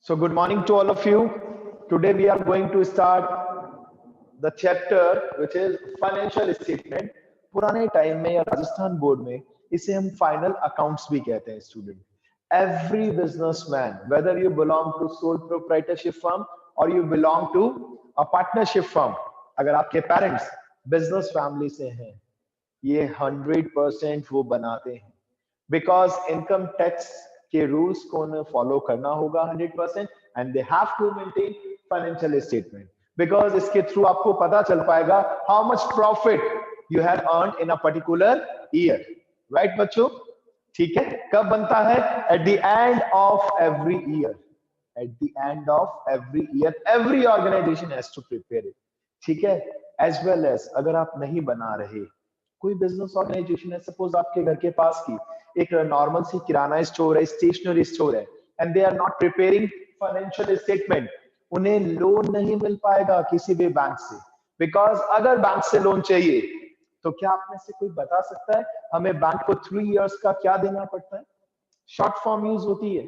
So good morning to all of you. Today we are going to start the chapter which is financial statement. पुराने time में या Rajasthan board में इसे हम final accounts भी कहते हैं student. Every businessman, whether you belong to sole proprietorship firm or you belong to a partnership firm, अगर आपके पेरेंट्स बिजनेस फैमिली से हैं, ये 100% वो बनाते हैं बिकॉज इनकम टैक्स के रूल्स को उन्हें फॉलो करना होगा 100% and they have to maintain financial statement because इसके थ्रू आपको पता चल पाएगा how much profit you have earn in a particular year. Right बच्चों? ठीक है. कब बनता है? At the end of every year. At the end of every year every organisation has to prepare it. ठीक है. एज वेल एज अगर आप नहीं बना रहे, कोई बिजनेस ऑर्गेनाइजेशन है, सपोज आपके घर के पास की एक नॉर्मल सी किराना स्टोर है, स्टेशनरी स्टोर है, and they are not preparing financial statement, उन्हें लोन नहीं मिल पाएगा किसी भी बैंक से. बिकॉज अगर बैंक से लोन चाहिए तो क्या आप में से कोई बता सकता है हमें बैंक को 3 इयर्स का क्या देना पड़ता है? शॉर्ट फॉर्म यूज होती है.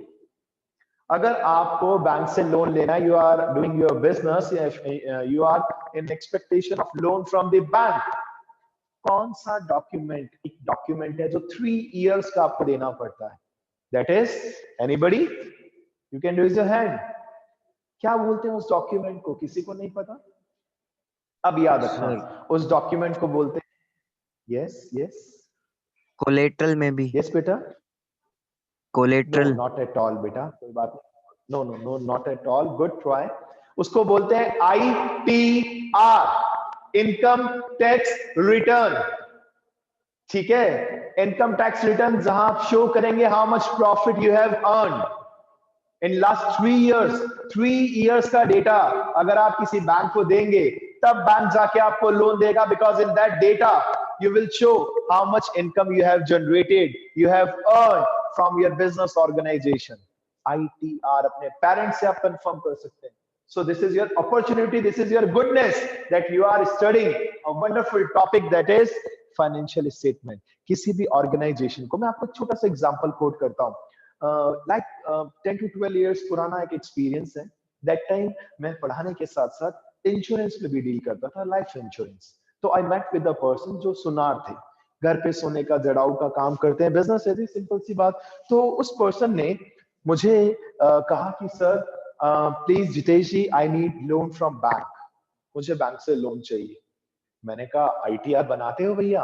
अगर आपको बैंक से लोन लेना, you are doing your business, you are in expectation of loan from the bank, कौन सा डॉक्यूमेंट एक डॉक्यूमेंट है जो 3 इयर्स का आपको देना पड़ता है? That is anybody? You can raise your hand. क्या बोलते हैं उस डॉक्यूमेंट को? किसी को नहीं पता? अब याद रखना, उस डॉक्यूमेंट को बोलते हैं यस यस कोलेट्रल में भी. यस बेटा. कोलेट्रल. नॉट एट ऑल बेटा, कोई बात नहीं. No no no not at all. Good try. उसको बोलते हैं ITR, इनकम टैक्स रिटर्न. ठीक है. इनकम टैक्स रिटर्न जहां आप शो करेंगे how much profit you have earn in last 3 years. 3 years का डेटा अगर आप किसी बैंक को देंगे तब बैंक जाके आपको लोन देगा, because in that data you will show how much income you have generated, you have earn from your business organisation. ITR अपने पेरेंट्स से आप कंफर्म कर सकते हैं. So this is your opportunity, this is your goodness that you are studying a wonderful topic that is financial statement. किसी भी organisation को, मैं आपको छोटा सा एग्जांपल कोट करता हूँ. लाइक 10 to 12 years पुराना एक एक्सपीरियंस है. दैट टाइम मैं पढ़ाने के साथ साथ इंश्योरेंस में भी डील करता था, लाइफ इंश्योरेंस. तो I met with a person जो सुनार थे, घर पे सोने का जड़ाऊ का काम करते हैं, बिजनेस है, सिंपल सी बात. तो उस पर्सन ने मुझे कहा कि sir please Jitesh ji, I need loan from bank, मुझे बैंक से लोन चाहिए. मैंने कहा ITR बनाते हो भैया?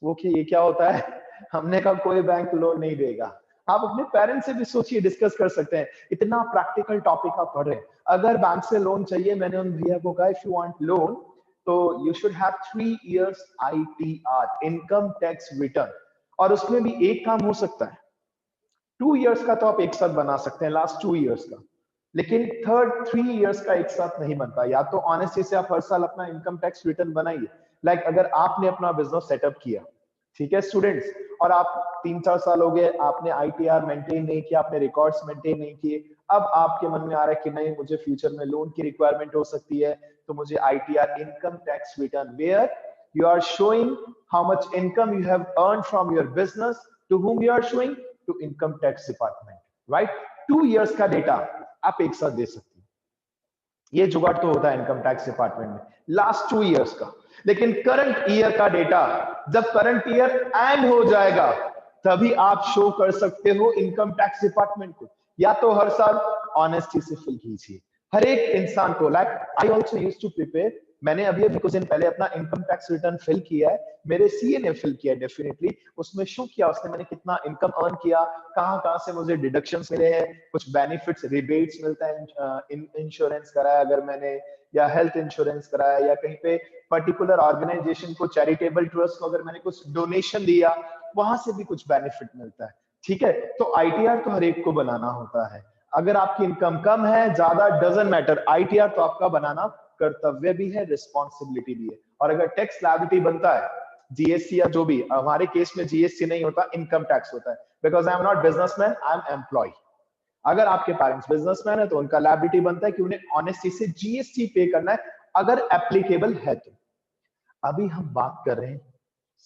वो कि ये क्या होता है? हमने कहा कोई बैंक लोन नहीं देगा. आप अपने पेरेंट्स से भी सोचिए, डिस्कस कर सकते हैं, इतना प्रैक्टिकल टॉपिक आप पढ़ रहे हैं. अगर बैंक से लोन चाहिए, मैंने उन भैया को कहा इफ यू वांट लोन तो you should have 3 years ITR, income tax return. और उसमें भी एक काम हो सकता है, 2 इयर्स का तो आप एक साथ बना सकते हैं, लास्ट 2 इयर्स का, लेकिन थर्ड 3 इयर्स का एक साथ नहीं बनता. या तो ऑनेस्टी से आप हर साल अपना इनकम टैक्स रिटर्न बनाइए. लाइक अगर आपने अपना बिजनेस सेटअप किया, ठीक है स्टूडेंट्स, और आप 3-4 साल हो गए, आपने ITR मेंटेन नहीं किया, आपने रिकॉर्ड्स मेंटेन नहीं किए, अब आपके मन में आ रहा है कि नहीं मुझे फ्यूचर में लोन की रिक्वायरमेंट हो सकती है, तो मुझे ITR, income tax return, where you are showing how much income you have earn from your business, to whom you are showing, to income tax department. right? 2 years का data आप एक साथ दे सकते हैं. ये जुगाड़ तो होता है इनकम टैक्स डिपार्टमेंट में, लास्ट 2 इयर्स का. लेकिन करंट ईयर का डेटा, जब करंट ईयर एंड हो जाएगा तभी आप शो कर सकते हो इनकम टैक्स डिपार्टमेंट को. या तो हर साल ऑनेस्टी से फिल कीजिए हर एक इंसान को. Like I also used to prepare, मैंने अभी कुछ दिन पहले अपना इनकम टैक्स रिटर्न फिल किया है, मेरे सीए ने फिल किया है. डेफिनेटली उसमें शो किया उसने मैंने कितना इनकम अर्न किया, कहां से मुझे डिडक्शंस मिले हैं, कुछ बेनिफिट्स रिबेट्स मिलता है इंश्योरेंस कराया अगर मैंने, या हेल्थ इंश्योरेंस कराया, या कहीं पे पर्टिकुलर ऑर्गेनाइजेशन को, चैरिटेबल ट्रस्ट को अगर मैंने कुछ डोनेशन दिया, वहां से भी कुछ बेनिफिट मिलता है. ठीक है. तो ITR तो हर एक को बनाना होता है. अगर आपकी इनकम कम है, ज्यादा, डजंट मैटर, ITR तो आपका बनाना कर्तव्य भी है, रिस्पॉन्सिबिलिटी भी है. और अगर टैक्स लायबिलिटी बनता है, GST या जो भी, हमारे केस में GST नहीं होता, इनकम टैक्स होता है, because I am not businessman, I am employ. अगर आपके पेरेंट्स बिजनेसमैन है तो उनका लायबिलिटी बनता है कि उन्हें ऑनेस्टी से GST पे करना है, अगर एप्लीकेबल है तो. अभी हम बात कर रहे हैं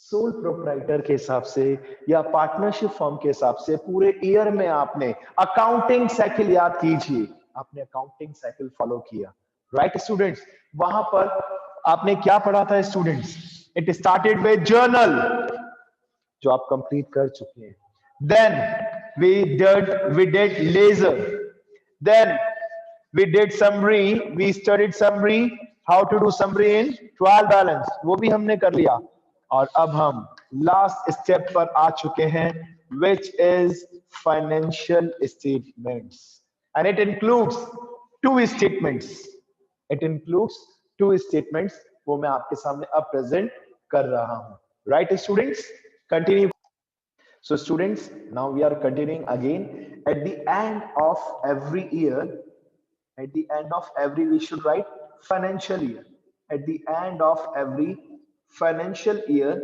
सोल प्रोप्राइटर के हिसाब से या पार्टनरशिप फर्म के हिसाब से. पूरे ईयर में आपने अकाउंटिंग साइकिल याद कीजिए, आपने अकाउंटिंग साइकिल फॉलो किया, राइट स्टूडेंट्स? वहां पर आपने क्या पढ़ा था students? It started with journal, जो आप कंप्लीट कर चुके हैं. Then we did laser, then we did summary, we studied summary, how to do summary in trial balance, वो भी हमने कर लिया. और अब हम लास्ट स्टेप पर आ चुके हैं, which is financial statements, and it includes two statements. It includes two statements, वो मैं आपके सामने अब प्रेजेंट कर रहा हूं. Right students? Continue. So students, now we are continuing again. At the end of every year, at the end of every, we should write financial year. At the end of every financial year,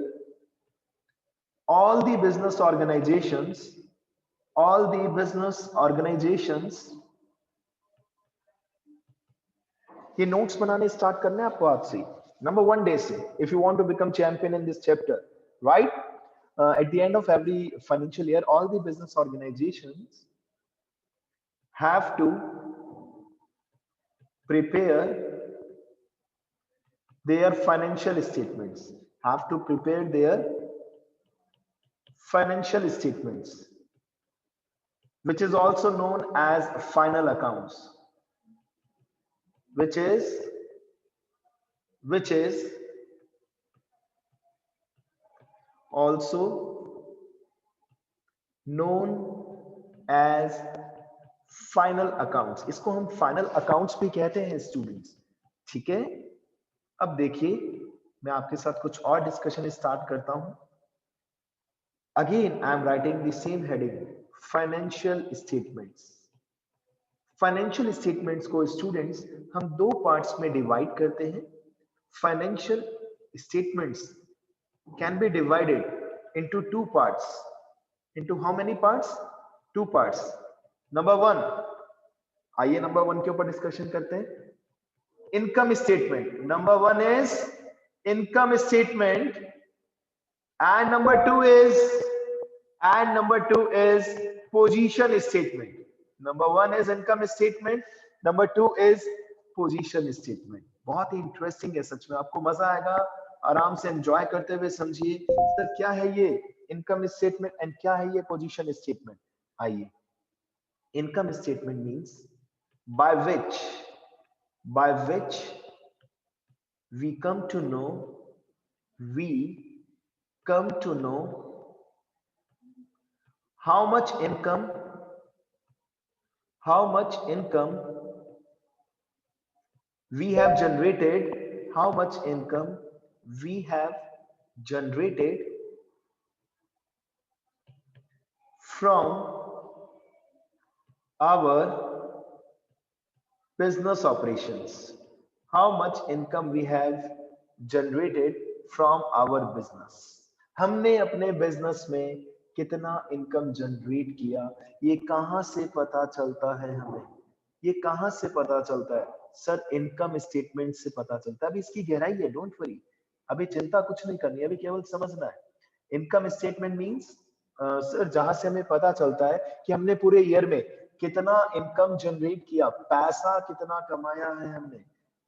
all the business organizations, all the business organizations, ये notes बनाने start करने हैं आपको आज से, number 1 day से, if you want to become champion in this chapter, right? At the end of every financial year, all the business organizations have to prepare their financial statements, have to prepare their financial statements, which is also known as final accounts, which is also known as final accounts. इसको हम final accounts भी कहते हैं students, ठीक है? अब देखिए, मैं आपके साथ कुछ और डिस्कशन स्टार्ट करता हूं. Again I am writing the same heading, financial statements. Financial statements को स्टूडेंट्स हम दो पार्ट्स में डिवाइड करते हैं. Financial statements can be divided into two parts. Into how many parts? Two parts. Number 1, आइए number 1 के ऊपर डिस्कशन करते हैं. Income statement. Number 1 is income statement, and number 2 is position statement. Number 1 is income statement, number 2 is position statement. बहुत ही interesting है सच में, आपको मजा आएगा. आराम से एंजॉय करते हुए समझिए सर क्या है ये इनकम स्टेटमेंट एंड क्या है ये पोजीशन स्टेटमेंट. आइए, income statement means by which we come to know how much income we have generated, how much income we have generated from our business operations, how much income we have generated from our business. हमने अपने business में कितना income generate किया, ये कहां से पता चलता है हमें? ये कहां से पता चलता है सर? इनकम स्टेटमेंट से पता चलता है. अभी इसकी गहराई है, डोंट वरी, अभी चिंता कुछ नहीं करनी, अभी केवल समझना है. इनकम स्टेटमेंट मींस सर जहां से हमें पता चलता है कि हमने पूरे ईयर में कितना इनकम जनरेट किया, पैसा कितना कमाया है हमने.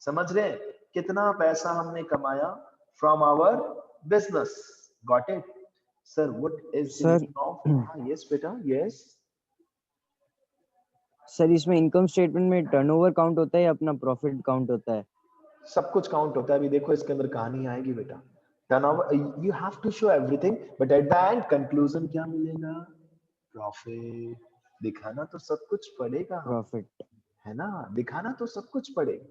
समझ रहे हैं? कितना पैसा हमने कमाया from our business. Got it sir? What is the meaning of? हां यस बेटा, यस सर. इसमें इनकम स्टेटमेंट में टर्नओवर काउंट होता है या अपना प्रॉफिट काउंट होता है? सब कुछ काउंट होता है. अभी देखो इसके अंदर कहानी आएगी बेटा. Turnover, you have to show everything, but at the end conclusion क्या मिलेगा? प्रॉफिट. दिखाना तो सब कुछ पड़ेगा, प्रॉफिट है ना? दिखाना तो सब कुछ पड़ेगा.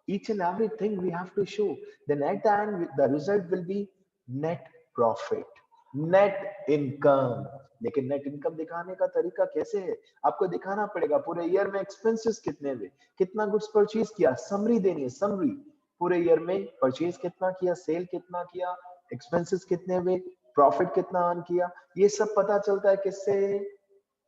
Each and everything we have to show. Then at the end, the result will be net profit, net income. लेकिन नेट इनकम दिखाने का तरीका कैसे है? आपको दिखाना पड़ेगा पूरे ईयर में एक्सपेंसेस कितने हुए, कितना गुड्स परचेज किया, समरी देनी है. समरी पूरे ईयर में परचेज कितना किया, सेल कितना किया, एक्सपेंसेस कितने हुए, प्रॉफिट कितना अर्न किया, ये सब पता चलता है किससे?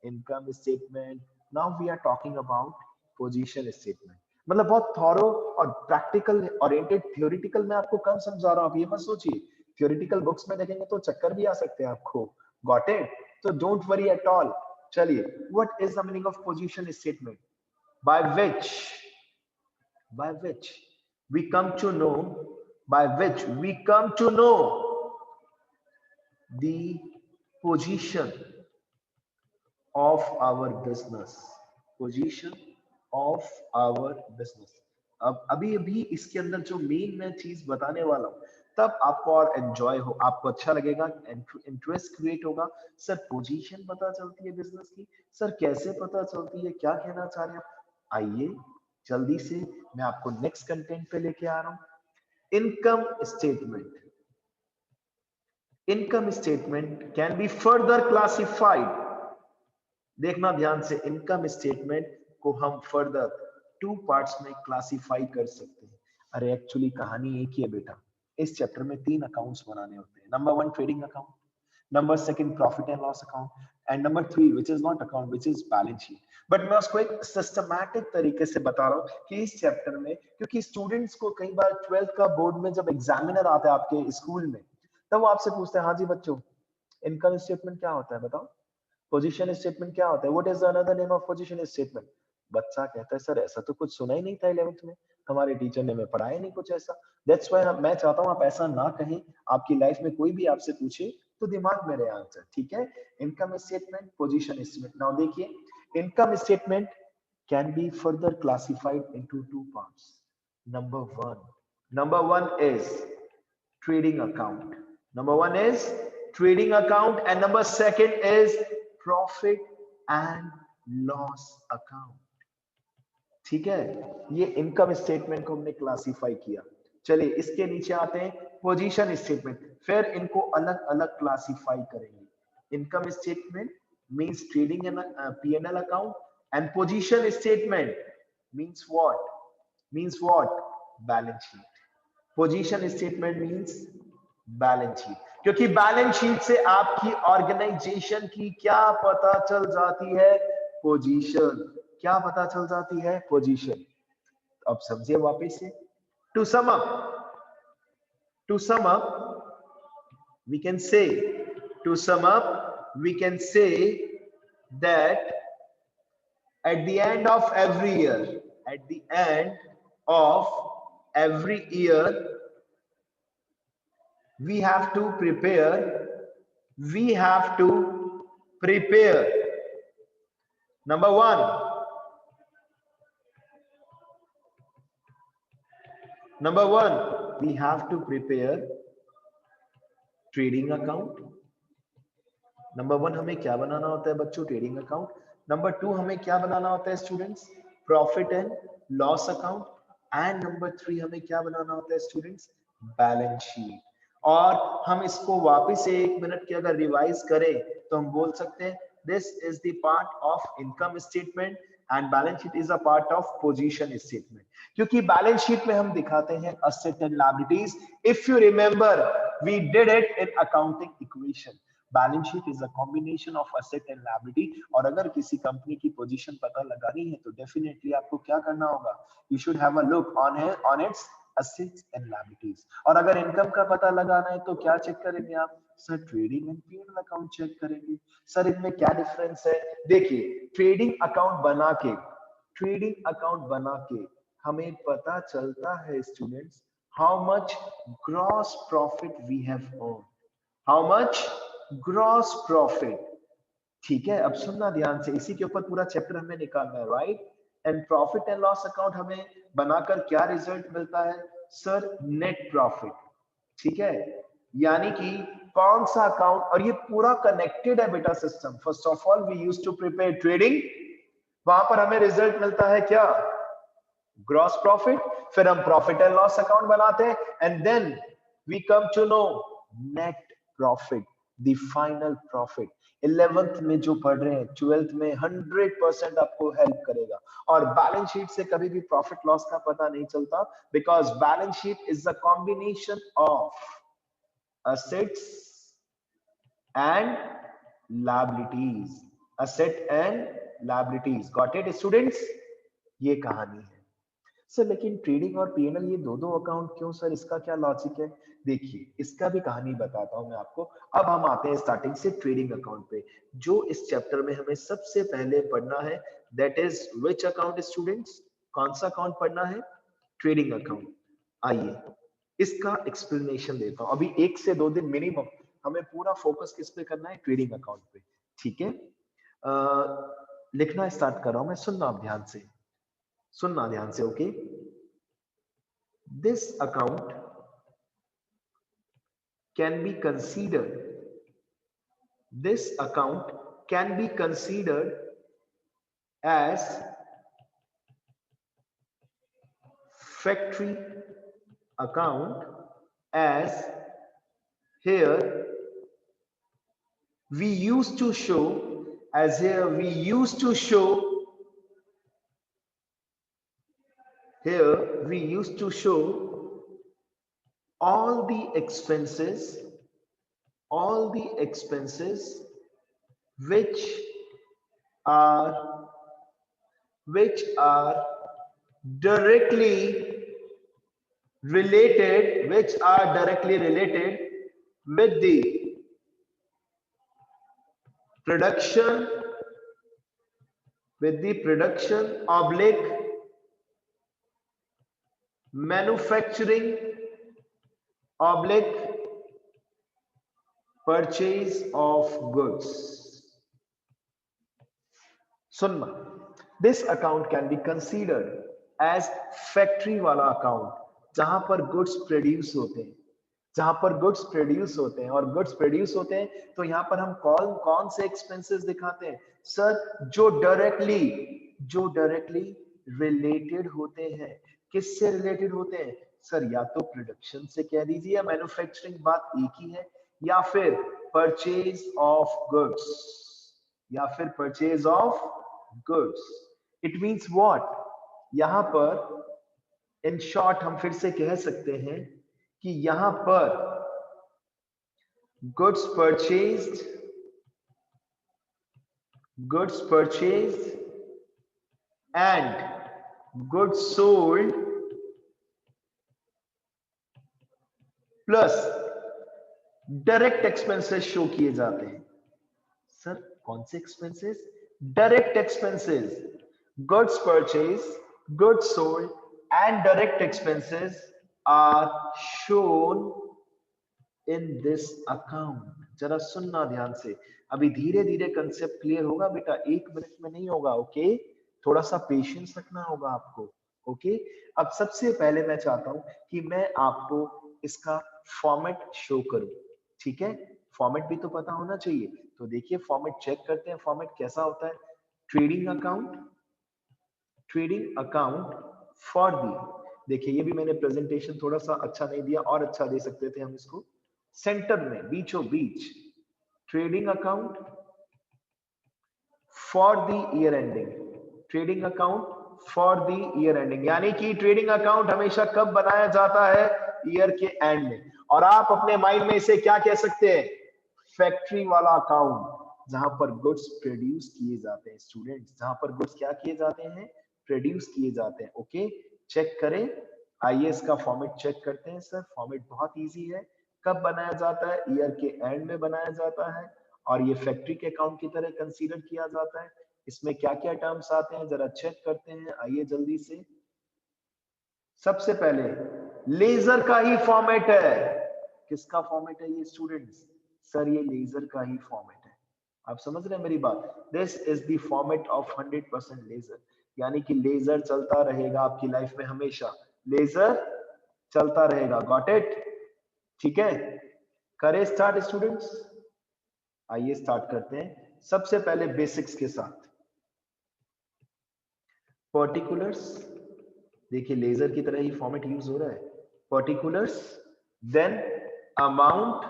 Income statement. Now we are talking about position statement. मतलब बहुत थॉरो और प्रैक्टिकल ओरिएंटेड. थ्योरेटिकल में आपको कम समझा रहा हूं, आप ये मत सोचिए. थ्योरेटिकल बुक्स में देखेंगे तो चक्कर भी आ सकते हैं आपको. Got it? तो डोंट वरी एट ऑल. चलिए, what is the meaning of position statement? by which we come to know the position of our business, अब अभी इसके अंदर जो मेन मैं चीज बताने वाला हूं, तब आपको और एंजॉय हो, आपको अच्छा लगेगा, इंटरेस्ट क्रिएट होगा। सर पोजीशन पता चलती है बिजनेस की, सर कैसे पता चलती है, क्या कहना चाह रहे हैं आप? आइए जल्दी से मैं आपको नेक्स्ट कंटेंट पे लेके आ रहा हूं। Income statement can be further classified. देखना ध्यान से, इनकम स्टेटमेंट को हम फर्दर 2 पार्ट्स में क्लासिफाई कर सकते हैं। अरे एक्चुअली कहानी एक ही है बेटा, इस चैप्टर में 3 अकाउंट्स बनाने होते हैं। Number 1 trading account, number 2 profit and loss account, and number 3 which is not account, which is balance sheet. But मैं उसको एक सिस्टमैटिक तरीके से बता रहा हूँ कि इस चैप्टर में, क्योंकि स्टूडेंट्स को कई बार 12th का बोर्ड में जब एग्जामिनर आता है आपके स्कूल में, तब वो आपसे पूछते हैं, हाँ जी बच्चों इनकम स्टेटमेंट क्या होता है बताओ, पोजीशन स्टेटमेंट क्या होता है, what is the another name of position statement. बच्चा कहता है सर ऐसा तो कुछ सुना ही नहीं था 11th में, हमारे टीचर ने हमें पढ़ाया नहीं कुछ ऐसा। दैट्स व्हाई मैं चाहता हूं आप ऐसा ना कहें, आपकी लाइफ में कोई भी आपसे पूछे तो दिमाग में रहे आंसर, ठीक है। Income statement, position statement. Now देखिए, income statement can be further classified into 2 parts. Number 1 is trading account. Number 1 is trading account and number 2 is profit and loss account. ठीक है, ये इनकम स्टेटमेंट को हमने classify किया। चलिए इसके नीचे आते हैं पोजीशन स्टेटमेंट, फिर इनको अलग अलग क्लासिफाई करेंगे। Income statement means trading and P&L account, and position statement means what balance sheet. Position statement means balance sheet, क्योंकि बैलेंस शीट से आपकी ऑर्गेनाइजेशन की क्या पता चल जाती है, पोजीशन। क्या पता चल जाती है, पोजीशन। अब समझिए वापस से, to sum up we can say that at the end of every year we have to prepare number 1 we have to prepare trading account. Number 1 हमें क्या बनाना होता है बच्चों, ट्रेडिंग अकाउंट। नंबर 2 हमें क्या बनाना होता है students, profit and loss account. And number 3 हमें क्या बनाना होता है स्टूडेंट्स, बैलेंस शीट। और हम इसको वापस से 1 मिनट के अगर रिवाइज करें तो हम बोल सकते हैं this is the part of income statement and balance sheet is a part of position statement, क्योंकि बैलेंस शीट में हम दिखाते हैं asset and liabilities. If you remember we did it in accounting equation. Balance sheet is a combination of asset and liability, और अगर किसी company की position पता लगानी है तो डेफिनेटली आपको क्या करना होगा, you should have a look on it's assets and liabilities. और अगर इनकम का पता लगाना है तो क्या चेक करेंगे आप, sir trading and P&L account check करेंगे। सर इनमें क्या डिफरेंस है, देखिए ट्रेडिंग अकाउंट बना के हमें पता चलता है students how much gross profit we have earn, how much gross profit. ठीक है, अब सुनना ध्यान से, इसी के ऊपर पूरा चैप्टर हमें निकालना है, right. And profit and loss account हमें बनाकर क्या रिजल्ट मिलता है, सर नेट प्रॉफिट। ठीक है, यानी कि कौन सा अकाउंट, और ये पूरा कनेक्टेड है बेटा system. First of all we used to prepare trading, वहां पर हमें रिजल्ट मिलता है क्या, ग्रॉस प्रॉफिट। फिर हम प्रॉफिट एंड लॉस अकाउंट बनाते हैं and then we come to know net profit, the final profit. 11th में जो पढ़ रहे हैं 12th में 100% आपको हेल्प करेगा। और बैलेंस शीट से कभी भी प्रॉफिट लॉस का पता नहीं चलता, because balance sheet is the combination of assets and liabilities, got it students। ये कहानी है सर, लेकिन ट्रेडिंग और P&L ये दो अकाउंट क्यों सर, इसका क्या लॉजिक है। देखिए इसका भी कहानी बताता हूं मैं आपको। अब हम आते हैं स्टार्टिंग से ट्रेडिंग अकाउंट पे। जो इस चैप्टर में हमें सबसे पहले पढ़ना है that is which account students? कौन सा अकाउंट पढ़ना है? Trading account. आइए इसका एक्सप्लेनेशन देता हूं। अभी 1 से 2 दिन मिनिमम हमें पूरा फोकस किस पे करना है? ट्रेडिंग अकाउंट पे। ठीक है, लिखना स्टार्ट कर रहा हूं मैं, सुनना आप ध्यान से, सुनना ध्यान से। Okay, this account can be considered, this account can be considered as factory account, as here we used to show, as here we used to show, here we used to show all the expenses, all the expenses which are directly related, which are directly related with the production, with the production oblique manufacturing oblique purchase of goods. सुनना, this account can be considered as factory वाला account, जहां पर goods produce होते हैं, जहां पर goods produce होते हैं, और गुड्स प्रोड्यूस होते हैं तो यहां पर हम कौन कौन से एक्सपेंसेस दिखाते हैं? सर जो डायरेक्टली रिलेटेड होते हैं। किससे रिलेटेड होते हैं? सर या तो प्रोडक्शन से कह दीजिए, या मैन्युफैक्चरिंग, बात एक ही है, या फिर परचेज ऑफ गुड्स, या फिर purchase of goods. It means what? यहां पर इन शॉर्ट हम फिर से कह सकते हैं कि यहां पर goods purchased and goods sold plus direct expenses show किए जाते हैं। सर कौन से expenses? Direct expenses, goods purchase, goods sold and direct expenses are shown in this account। जरा सुनना ध्यान से, अभी धीरे धीरे कंसेप्ट क्लियर होगा बेटा, 1 मिनट में नहीं होगा। ओके, थोड़ा सा पेशेंस रखना होगा आपको। ओके, अब सबसे पहले मैं चाहता हूं कि मैं आपको इसका फॉर्मेट शो करूं। ठीक है, फॉर्मेट भी तो पता होना चाहिए, तो देखिए फॉर्मेट चेक करते हैं, फॉर्मेट कैसा होता है। ट्रेडिंग अकाउंट फॉर दी, देखिए ये भी मैंने प्रेजेंटेशन थोड़ा सा अच्छा नहीं दिया, और अच्छा दे सकते थे हम इसको। सेंटर में बीचों बीच trading account for the year ending, trading account for the year ending, यानी कि ट्रेडिंग अकाउंट हमेशा कब बनाया जाता है? ईयर के एंड में। और आप अपने माइंड में इसे क्या कह सकते हैं? फैक्ट्री वाला अकाउंट, जहां पर गुड्स प्रोड्यूस किए जाते हैं स्टूडेंट्स, जहां पर गुड्स क्या किए जाते हैं? प्रोड्यूस किए जाते हैं। ओके, चेक करें, आइए इसका फॉर्मेट चेक करते हैं। सर फॉर्मेट बहुत इजी है, कब बनाया जाता है? ईयर के एंड में बनाया जाता है, और ये फैक्ट्री के अकाउंट की तरह कंसीडर किया जाता है। इसमें क्या क्या टर्म्स आते हैं जरा चेक करते हैं, आइए जल्दी से। सबसे पहले लेजर का ही फॉर्मेट है। किसका फॉर्मेट है ये स्टूडेंट्स? सर ये लेजर का ही फॉर्मेट है। आप समझ रहे हैं मेरी बात? This is the format of 100% ledger, यानी कि लेजर चलता रहेगा आपकी लाइफ में, हमेशा लेजर चलता रहेगा। Got it? ठीक है, करें स्टार्ट स्टूडेंट्स। आइए स्टार्ट करते हैं सबसे पहले बेसिक्स के साथ। पर्टिकुलर्स, देखिए लेजर की तरह ही फॉर्मेट यूज हो रहा है। Particulars, then amount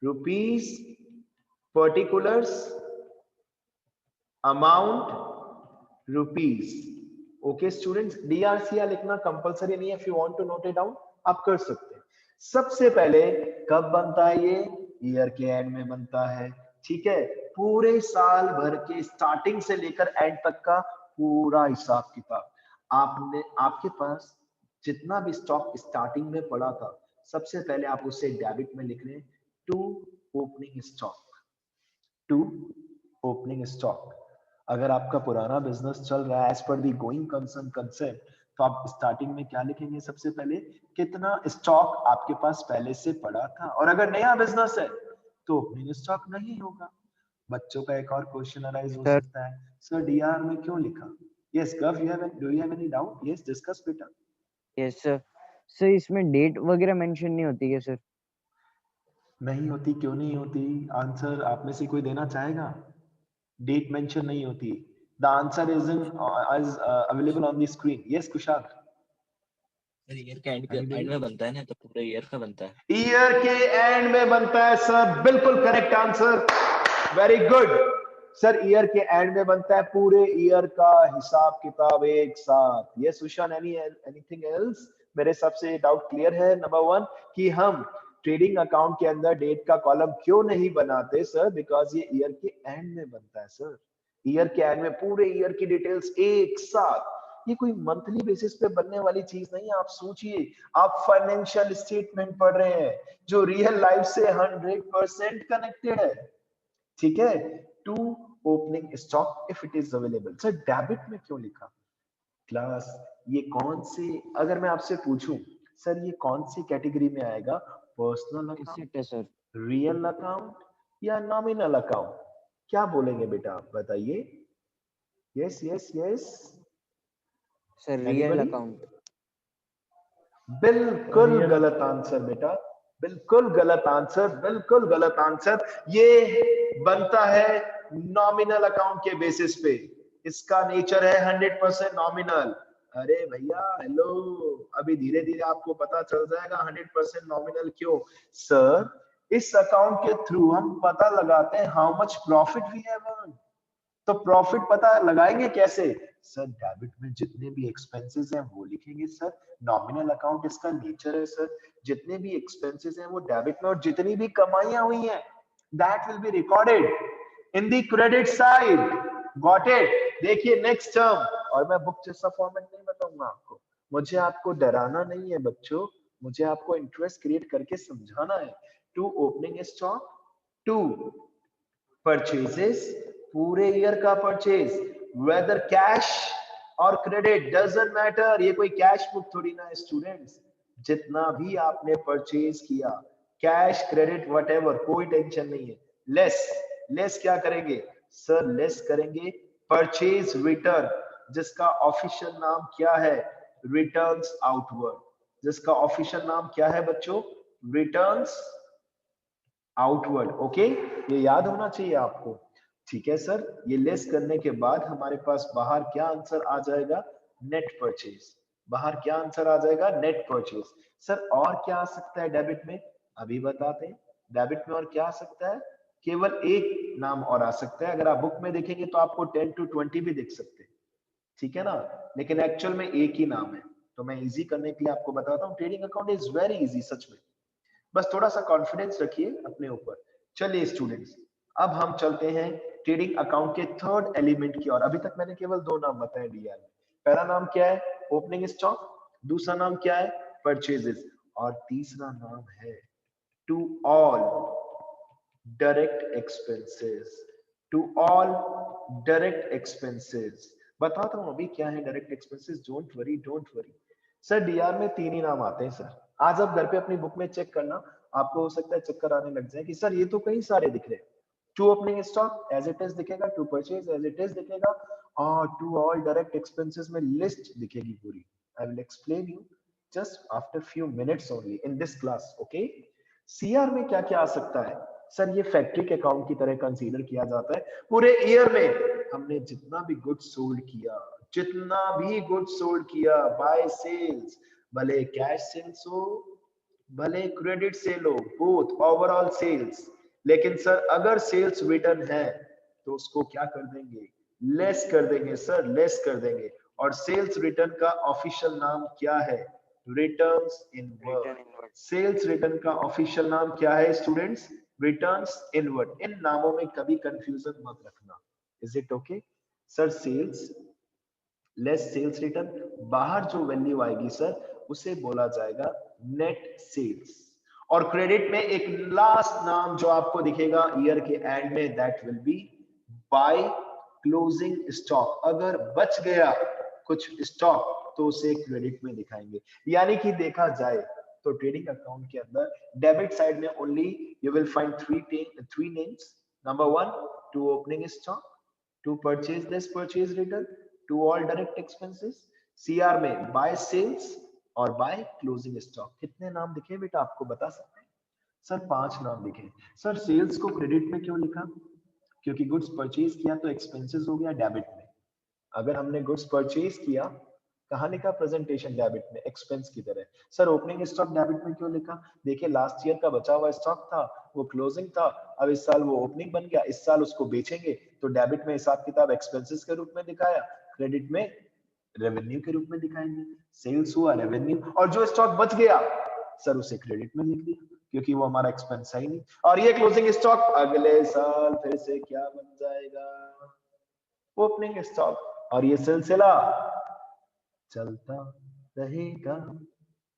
rupees, particulars amount rupees. Okay students, DR CR लिखना कंपलसरी नहीं है, if you want to note it down आप कर सकते हैं। सबसे पहले कब बनता है ये? ईयर के एंड में बनता है। ठीक है, पूरे साल भर के स्टार्टिंग से लेकर एंड तक का पूरा हिसाब किताब आपने, आपके पास जितना भी स्टॉक स्टार्टिंग में पड़ा था, सबसे पहले आप उसे डेबिट में लिख लें, to opening stock, to opening stock. अगर आपका पुराना बिजनेस चल रहा है एज पर दी गोइंग कंसर्न कंसेप्ट, तो आप स्टार्टिंग में क्या लिखेंगे? सबसे पहले कितना स्टॉक आपके पास पहले से पड़ा था, और अगर नया बिजनेस है तो ओपनिंग स्टॉक नहीं होगा। बच्चों का एक और क्वेश्चन अराइज हो सर सकता है, सर डीआर में क्यों लिखा? यस गव, do you have any doubt? Yes, discuss बेटा। Yes sir. सर इसमें डेट वगैरह मेंशन नहीं होती है सर? नहीं होती, क्यों नहीं होती? आंसर आप में से कोई देना चाहेगा? डेट मेंशन नहीं होती। The answer is in is available on the screen. Yes Kushal, sir year का एनीबॉडी? एंड में बनता है ना, तो पूरे ईयर का बनता है। ईयर के एंड में बनता है सर, बिल्कुल correct answer, very good. Sir year के एंड में बनता है, पूरे ईयर का हिसाब किताब एक साथ। ये सुशांत, एनीथिंग एल्स? मेरे हिसाब से डाउट क्लियर है। नंबर 1 कि हम ट्रेडिंग अकाउंट के अंदर डेट का कॉलम क्यों नहीं बनाते सर? बिकॉज ये ईयर के एंड में बनता है सर। ईयर के एंड में पूरे ईयर की डिटेल्स एक साथ, ये कोई मंथली बेसिस पे बनने वाली चीज नहीं है। आप सोचिए, आप फाइनेंशियल स्टेटमेंट पढ़ रहे हैं जो रियल लाइफ से 100% कनेक्टेड है, ठीक है? To opening stock if it is available. Sir debit में क्यों लिखा? क्लास, ये कौन से, अगर मैं आपसे पूछूं सर ये कौन सी कैटेगरी में आएगा? पर्सनल अकाउंट, एसेट है सर। रियल अकाउंट या नॉमिनल अकाउंट? क्या बोलेंगे बेटा आप बताइए? Yes yes yes, sir real anybody? Account. बिल्कुल गलत आंसर बेटा, बिल्कुल गलत आंसर, बिल्कुल गलत आंसर। ये बनता है नॉमिनल अकाउंट के बेसिस पे, इसका नेचर है 100% नॉमिनल। अरे भैया हेलो, अभी धीरे धीरे आपको पता चल जाएगा 100% नॉमिनल क्यों। सर इस अकाउंट के थ्रू हम पता लगाते हैं how much profit we have earn. तो प्रॉफिट पता लगाएंगे कैसे? सर डेबिट में जितने भी एक्सपेंसेस हैं वो लिखेंगे सर। नॉमिनल अकाउंट इसका नेचर है सर, जितने भी एक्सपेंसेस हैं वो डेबिट में, और जितनी भी कमाइयां हुई हैं that will be recorded in the credit side. Got it? देखिए नेक्स्ट टर्म, और मैं बुक जैसा फॉर्मेट नहीं बताऊंगा आपको, मुझे आपको डराना नहीं है बच्चों, मुझे आपको इंटरेस्ट क्रिएट करके समझाना है। To opening stock, to purchases, पूरे ईयर का परचेज, वेदर कैश और क्रेडिट डजंट मैटर। ये कोई कैश बुक थोड़ी ना है स्टूडेंट्स। जितना भी आपने परचेज किया, कैश क्रेडिट व्हाटएवर, कोई टेंशन नहीं है। लेस, लेस क्या करेंगे सर? लेस करेंगे परचेज रिटर्न, जिसका ऑफिशियल नाम क्या है? Returns outward. जिसका ऑफिशियल नाम क्या है बच्चों? Returns outward. ओके, ये याद होना चाहिए आपको। ठीक है सर, ये लेस करने के बाद हमारे पास बाहर क्या आंसर आ जाएगा? Net purchase. बाहर क्या आंसर आ जाएगा? Net purchase. सर और क्या आ सकता है डेबिट में? अभी बताते हैं। डेबिट में और क्या आ सकता है? केवल एक नाम और आ सकता है। अगर आप बुक में देखेंगे तो आपको 10 to 20 भी दिख सकते हैं, ठीक है ना? लेकिन एक्चुअल में एक ही नाम है। तो मैं इजी करने के लिए आपको बताता हूँ, trading account is very easy सच में। बस थोड़ा सा कॉन्फिडेंस रखिए अपने ऊपर। चलिए स्टूडेंट्स, अब हम चलते हैं ट्रेडिंग अकाउंट के थर्ड एलिमेंट की ओर। अभी तक मैंने केवल दो नाम बताए डीआर में। पहला नाम क्या है? Opening stock. दूसरा नाम क्या है? परचेजेस। और तीसरा नाम है to all direct expenses. To all direct expenses. बताता हूं अभी क्या है direct expenses, don't worry don't worry. Sir DR में तीन ही नाम आते हैं सर। आज आप घर पे अपनी बुक में चेक करना, आपको हो सकता है चक्कर आने लग जाए कि सर ये तो कई सारे दिख रहे हैं। To opening stock as it is दिखेगा, to purchase as it is दिखेगा, और टू ऑल डायरेक्ट एक्सपेंसेस में लिस्ट दिखेगी पूरी। I will explain you just after few minutes only in this class. Okay, CR में क्या क्या आ सकता है? सर ये फैक्ट्री के अकाउंट की तरह कंसीडर किया जाता है। पूरे ईयर में हमने जितना भी गुड्स सोल्ड किया, जितना भी गुड्स सोल्ड किया बाय सेल्स, भले कैश सेल्स हो भले क्रेडिट सेल हो, बोथ ओवरऑल सेल्स। लेकिन सर अगर सेल्स रिटर्न है तो उसको क्या कर देंगे? लेस कर देंगे सर, लेस कर देंगे। और सेल्स रिटर्न का ऑफिशियल नाम क्या है? Returns inward. Return inward. Sales return का ऑफिशियल नाम क्या है स्टूडेंट्स? Returns inward. इन नामों में कभी कंफ्यूजन मत रखना। Is it okay? Sir sales less sales return, बाहर जो वैल्यू आएगी सर उसे बोला जाएगा नेट सेल्स। और क्रेडिट में एक लास्ट नाम जो आपको दिखेगा ईयर के एंड में, that will be bye closing stock, अगर बच गया कुछ स्टॉक तो उसे क्रेडिट में दिखाएंगे। यानी कि देखा जाए तो ट्रेडिंग अकाउंट के अंदर डेबिट साइड में only you will find three names. Number 1 to opening stock, to purchase this purchase return, to all direct expenses. CR में बाय सेल्स और बाय क्लोजिंग स्टॉक। कितने नाम दिखे बेटा आपको बता सकते हैं? सर 5 नाम दिखे। सर सेल्स को क्रेडिट में क्यों लिखा? क्योंकि गुड्स परचेज किया तो एक्सपेंसेस हो गया डेबिट में। अगर हमने गुड्स परचेज किया, कहाँ लिखा? प्रेजेंटेशन डेबिट में, एक्सपेंस की तरह। सर ओपनिंग स्टॉक डेबिट में क्यों लिखा? देखिए लास्ट ईयर का बचा हुआ स्टॉक था, वो क्लोजिंग था, अब इस साल वो ओपनिंग बन गया, इस साल उसको बेचेंगे तो डेबिट में हिसाब किताब एक्सपेंसेस के रूप में दिखाया, क्रेडिट में रेवेन्यू के रूप में दिखाएंगे। सेल्स हुआ, रेवेन्यू, और जो स्टॉक बच गया सर उसे क्रेडिट में लिख दिया क्योंकि वो हमारा एक्सपेंस है ही नहीं। और ये क्लोजिंग स्टॉक अगले साल फिर से क्या बन जाएगा? ओपनिंग स्टॉक, और ये सिलसिला चलता रहेगा।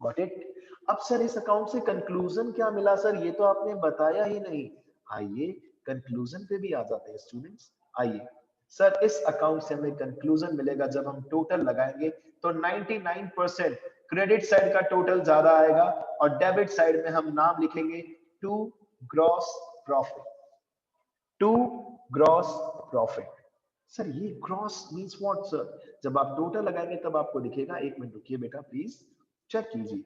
Got it? अब सर इस अकाउंट से कंक्लूजन क्या मिला? सर ये तो आपने बताया ही नहीं। आइए कंक्लूजन पे भी आ जाते हैं स्टूडेंट्स। आइए सर इस अकाउंट से हमें कंक्लूजन मिलेगा जब हम टोटल लगाएंगे तो 99% क्रेडिट साइड का टोटल ज्यादा आएगा और डेबिट साइड में हम नाम लिखेंगे to gross profit. To gross profit. Sir ये ग्रॉस मींस व्हाट सर? जब आप टोटल लगाएंगे तब आपको दिखेगा। एक मिनट रुकिए बेटा प्लीज, चेक कीजिए।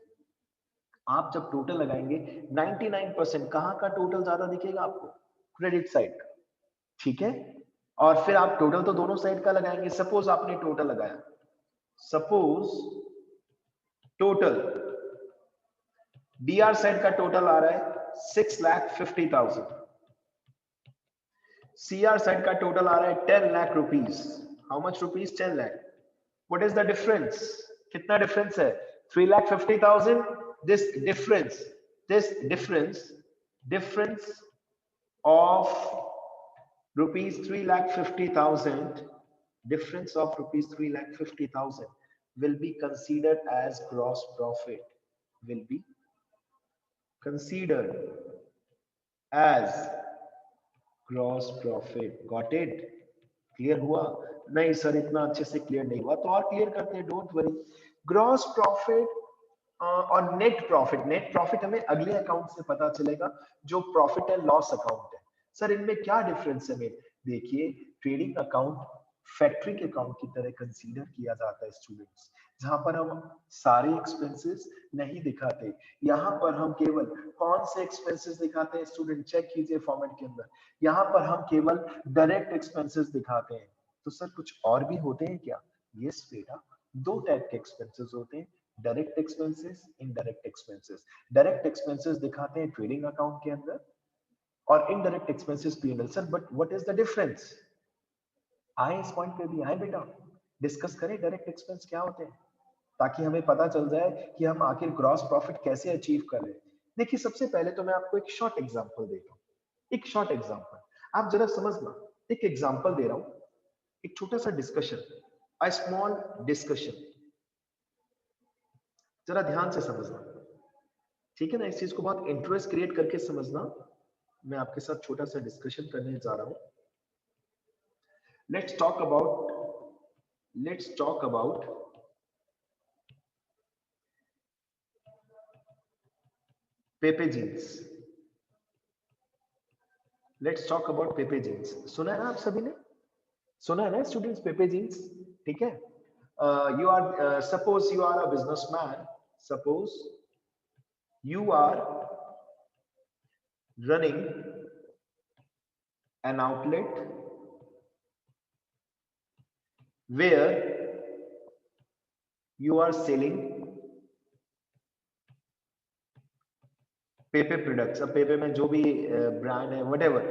आप जब टोटल लगाएंगे 99% कहां का टोटल ज्यादा दिखेगा आपको? क्रेडिट साइड का, ठीक है? और फिर आप टोटल तो दोनों साइड का लगाएंगे। सपोज आपने टोटल लगाया, सपोज टोटल बीआर साइड का टोटल आ रहा है 6,50,000, सीआर साइड का टोटल आ रहा है 10 lakh rupees. How much rupees? 10 lakh. What is the difference? कितना डिफरेंस है? 3,50,000। This difference of rupees 3,50,000, difference of rupees 3,50,000 will be considered as gross profit, will be considered as gross profit. Got it? Clear हुआ? नहीं sir इतना अच्छे से clear नहीं हुआ तो और क्लियर करते हैं, डोंट वरी। ग्रॉस प्रॉफिट और नेट प्रॉफिट, नेट प्रॉफिट हमें अगले अकाउंट से पता चलेगा जो प्रॉफिट एंड लॉस अकाउंट है। सर इनमें क्या डिफरेंस है? देखिए ट्रेडिंग अकाउंट फैक्ट्री के अकाउंट की तरह कंसीडर किया जाता है स्टूडेंट्स, जहां पर हम सारे एक्सपेंसेस नहीं दिखाते। यहाँ पर हम केवल कौन से एक्सपेंसेस दिखाते हैं स्टूडेंट? चेक कीजिए फॉर्मेट के अंदर। यहाँ पर हम केवल डायरेक्ट एक्सपेंसेस दिखाते हैं। तो सर कुछ और भी होते हैं क्या? यस बेटा, दो टाइप के एक्सपेंसेस होते हैं, direct expenses, indirect expenses. Direct expenses दिखाते हैं ट्रेडिंग अकाउंट के अंदर और indirect expenses PNL. Sir but what is the difference? आए इस पॉइंट पे भी आए बेटा, डिस्कस करें डायरेक्ट एक्सपेंस क्या होते हैं ताकि हमें पता चल जाए कि हम आखिर ग्रॉस प्रॉफिट कैसे अचीव कर रहे हैं। देखिए सबसे पहले तो मैं आपको एक शॉर्ट एग्जांपल देता हूं, एक शॉर्ट एग्जांपल, आप जरा समझना। एक एग्जांपल दे रहा हूं, एक छोटा सा डिस्कशन, अ स्मॉल डिस्कशन, जरा ध्यान से समझना, ठीक है ना? इस चीज को बहुत इंटरेस्ट क्रिएट करके समझना। मैं आपके साथ छोटा सा डिस्कशन करने जा रहा हूं। Let's talk about Pepe Jeans. Let's talk about Pepe Jeans. सुना है ना आप सभी ने? सुना है ना स्टूडेंट्स पेपे जीन्स? ठीक है। You are suppose you are a businessman, suppose you are running an outlet where you are selling Pepe products. अब पेपे में जो भी ब्रांड है व्हाटएवर,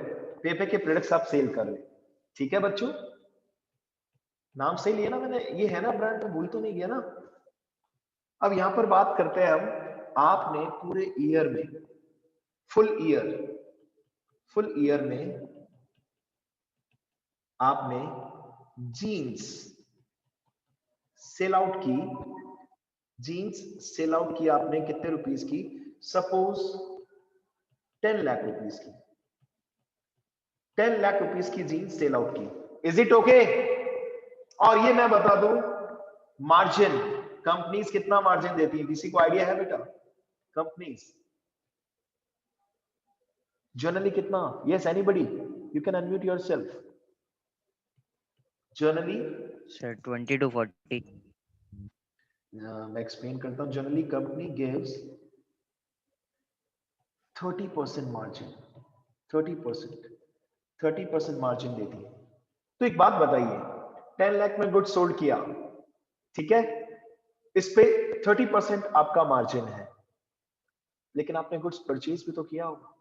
पेपे के प्रोडक्ट्स आप सेल कर रहे, ठीक है बच्चों? नाम सही लिया ना मैंने? ये है ना ब्रांड, में भूल तो नहीं गया ना? अब यहां पर बात करते हैं हम, आपने पूरे ईयर में, फुल ईयर में आपने जीन्स सेल आउट की, जीन्स सेल आउट की आपने कितने रुपीस की? सपोज 10 लाख रुपीस की, 10 लाख रुपीस की जीन्स सेल आउट की इज इट ओके? और ये मैं बता दूं, मार्जिन, कंपनीज कितना मार्जिन देती है, किसी को आइडिया है बेटा? कंपनीज जनरली कितना? Yes anybody, you can unmute yourself. Generally sir 20 to 40। मैं एक्सप्लेन करता हूं। Generally company gives 30% margin, 30% margin देती है। तो एक बात बताइए, 10 लाख में गुड्स सोल्ड किया, ठीक है, इस पे 30% आपका मार्जिन है, लेकिन आपने गुड्स परचेज भी तो किया होगा।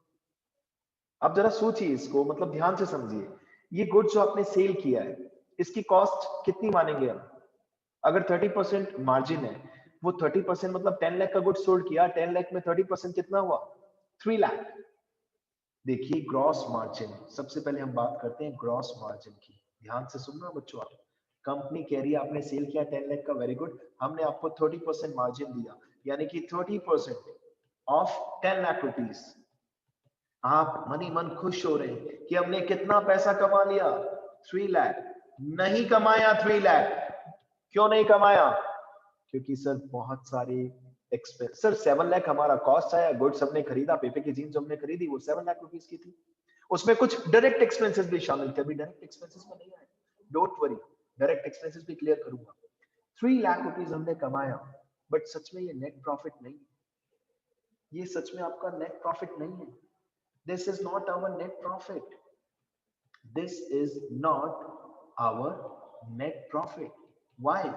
आप जरा सोचिए इसको, मतलब ध्यान से समझिए, ये गुड्स जो आपने सेल किया है, इसकी कॉस्ट कितनी मानेंगे हम? अगर 30% मार्जिन है, वो 30% मतलब 10 लाख का गुड्स सोल्ड किया, 10 लाख में 30% कितना हुआ? 3 लाख। देखिए ग्रॉस मार्जिन, सबसे पहले हम बात करते हैं ग्रॉस मार्जिन की। ध्यान से सुनना बच्चों, आप कंपनी कह रही है आपने सेल किया 10 लाख का, वेरी गुड, हमने आपको 30% मार्जिन दिया, यानी कि 30% ऑफ 10 लाख रुपीस। आप मनी मन खुश हो रहे हैं कि हमने कितना पैसा कमा लिया, 3 लाख। नहीं कमाया 3 लाख, क्यों नहीं कमाया? क्योंकि सर बहुत सारे एक्सपेंस, सर 7 लाख हमारा कॉस्ट आया, गुड्स हमने खरीदा, पेपर की जीन्स हमने खरीदी, वो 7 लाख रुपीस की थी, उसमें कुछ डायरेक्ट एक्सपेंसेस भी शामिल थे, अभी डायरेक्ट एक्सपेंसेस में नहीं आए, डोंट वरी, डायरेक्ट एक्सपेंसेस भी क्लियर करूंगा। 3 लाख रुपीस हमने कमाया, बट सच में ये नेट प्रॉफिट नहीं, ये सच में आपका नेट प्रॉफिट नहीं है। This is not our net profit, this is not our net profit. Why?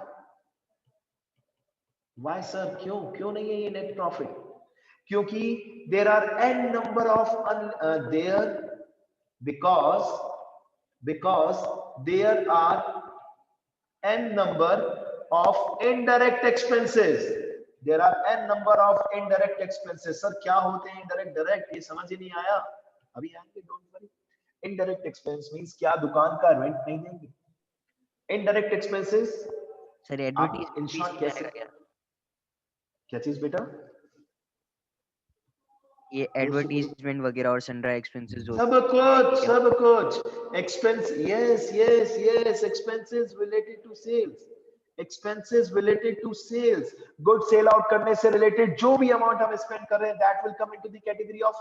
Why sir? क्यों नहीं है ये नेट प्रॉफिट? क्योंकि there are n number of there because there are n number of indirect expenses. There are n number of indirect expenses. Sir क्या होते हैं indirect, direct? ये समझ ही नहीं आया, अभी आएंगे, don't worry. Indirect expense means क्या दुकान का रेंट नहीं देंगे? Indirect expenses सर आप इन शॉर्ट कैसे, क्या चीज बेटा? ये एडवर्टीजमेंट वगैरह और सनड्राई एक्सपेंसेस जो सब कुछ expense, yes expenses related to sales, expenses related to sales, good sale out करने से रिलेटेड जो भी अमाउंट हम स्पेंड कर रहे हैं, that will come into the category of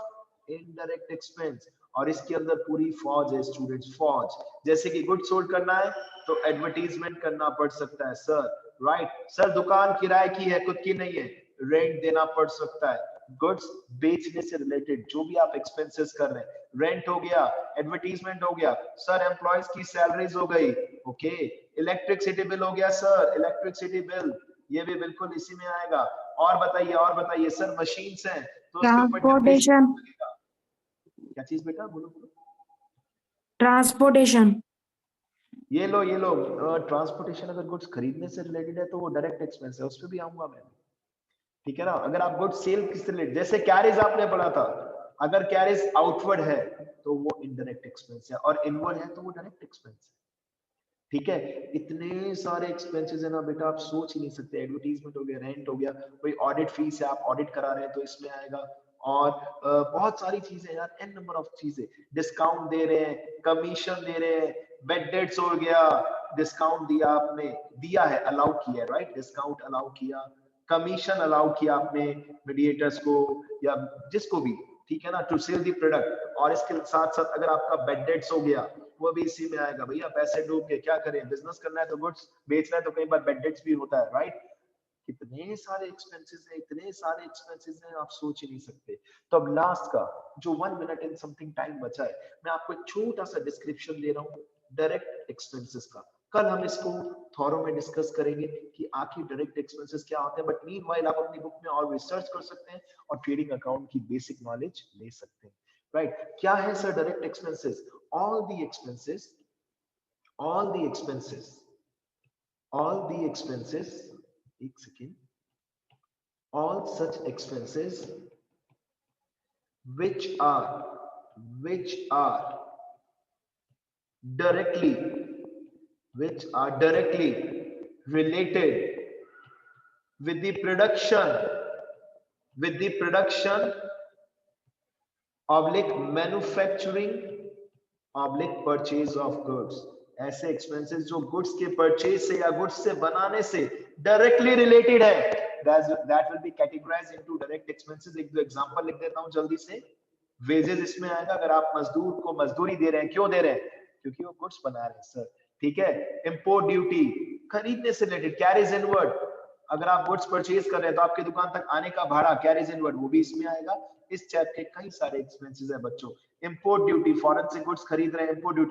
indirect expense. और इसके अंदर पूरी फौज है स्टूडेंट्स, फौज। जैसे कि गुड सोल्ड करना है तो एडवर्टीजमेंट करना पड़ सकता है सर, राइट सर, दुकान किराए की है, खुद की नहीं है, रेंट देना पड़ सकता है, गुड्स बेचने से रिलेटेड जो भी आप एक्सपेंसेस कर रहे हैं, रेंट हो गया, एडवर्टीजमेंट हो गया, सर एम्प्लॉयज की सैलरीज हो गई, ओके, इलेक्ट्रिसिटी बिल हो गया सर, इलेक्ट्रिसिटी बिल ये भी बिल्कुल इसी में आएगा। और बताइए सर, मशीन्स हैं तो उसके ऊपर ट्रांसपोर्टेशन, क्या चीज बेटा, बोलो बोलो। ट्रांसपोर्टेशन, ये लो ट्रांसपोर्टेशन अगर गुड्स खरीदने से रिलेटेड है तो वो डायरेक्ट एक्सपेंस है, उस पर भी आऊंगा मैं, ठीक है ना। अगर आप गुड्स सेल किस रिलेटेड, जैसे कैरेज आपने पढ़ा था, अगर कैरेज आउटवर्ड है तो वो इनडायरेक्ट एक्सपेंस है, और इनवर्ड है तो वो डायरेक्ट एक्सपेंस है, ठीक है। इतने सारे एक्सपेंसेस है ना बेटा, आप सोच ही नहीं सकते। एडवर्टीजमेंट हो गया, रेंट हो गया, कोई ऑडिट फीस है, आप ऑडिट करा रहे हैं तो इसमें आएगा, और बहुत सारी चीजें यार, एन नंबर ऑफ चीजें, डिस्काउंट दे रहे हैं, कमीशन दे रहे हैं, बेड डेट्स हो गया, डिस्काउंट दिया आपने, दिया है, अलाउ किया है, राइट, डिस्काउंट अलाउ किया, कमीशन अलाउ किया आपने मीडिएटर्स को या जिसको भी, ठीक है ना, टू सेल दी प्रोडक्ट। और इसके साथ साथ अगर आपका बेड डेट्स हो गया वो भी इसी में आएगा। भैया पैसे डूब के क्या करें, बिजनेस करना है तो गुड्स बेचना है तो कई बार बेड डेट्स भी होता है, राइट। कितने सारे एक्सपेंसेस हैं, इतने सारे एक्सपेंसेस हैं, आप सोच ही नहीं सकते। तो अब लास्ट का जो 1 मिनट एंड समथिंग टाइम बचा है, मैं आपको एक छोटा सा डिस्क्रिप्शन दे रहा हूँ डायरेक्ट एक्सपेंसेस का। कल हम इसको थॉरो में डिस्कस करेंगे कि आखिर डायरेक्ट एक्सपेंसेस क्या होते हैं, बट मीनवाइल आप अपनी बुक में और रिसर्च कर सकते हैं और ट्रेडिंग अकाउंट की बेसिक नॉलेज ले सकते हैं, राइट। क्या है sir direct expenses? all the expenses एक second, all such expenses which are directly related with the production oblique manufacturing oblique purchase of goods, ऐसे एक्सपेंसेस जो गुड्स के परचेज से या गुड्स से बनाने से डायरेक्टली रिलेटेड है, that will be categorised into direct expenses. एक दो एग्जांपल लिख देता हूं जल्दी से। वेजेस इसमें आएगा, अगर आप मजदूर को मजदूरी दे रहे हैं, क्यों दे रहे हैं? क्योंकि वो गुड्स बना रहे हैं सर, ठीक है। इंपोर्ट ड्यूटी खरीदने से रिलेटेड, कैरीज इनवर्ड, अगर आप गुड्स परचेज कर रहे हैं तो आपकी दुकान तक आने का भाड़ा कैरीज इनवर्ड, वो भी इसमें आएगा। इस टाइप के कई सारे एक्सपेंसेस है बच्चों। इंपोर्ट ड्यूटी, फॉरेन से गुड्स खरीद रहे हैं, इंपोर्ट ड्यूटी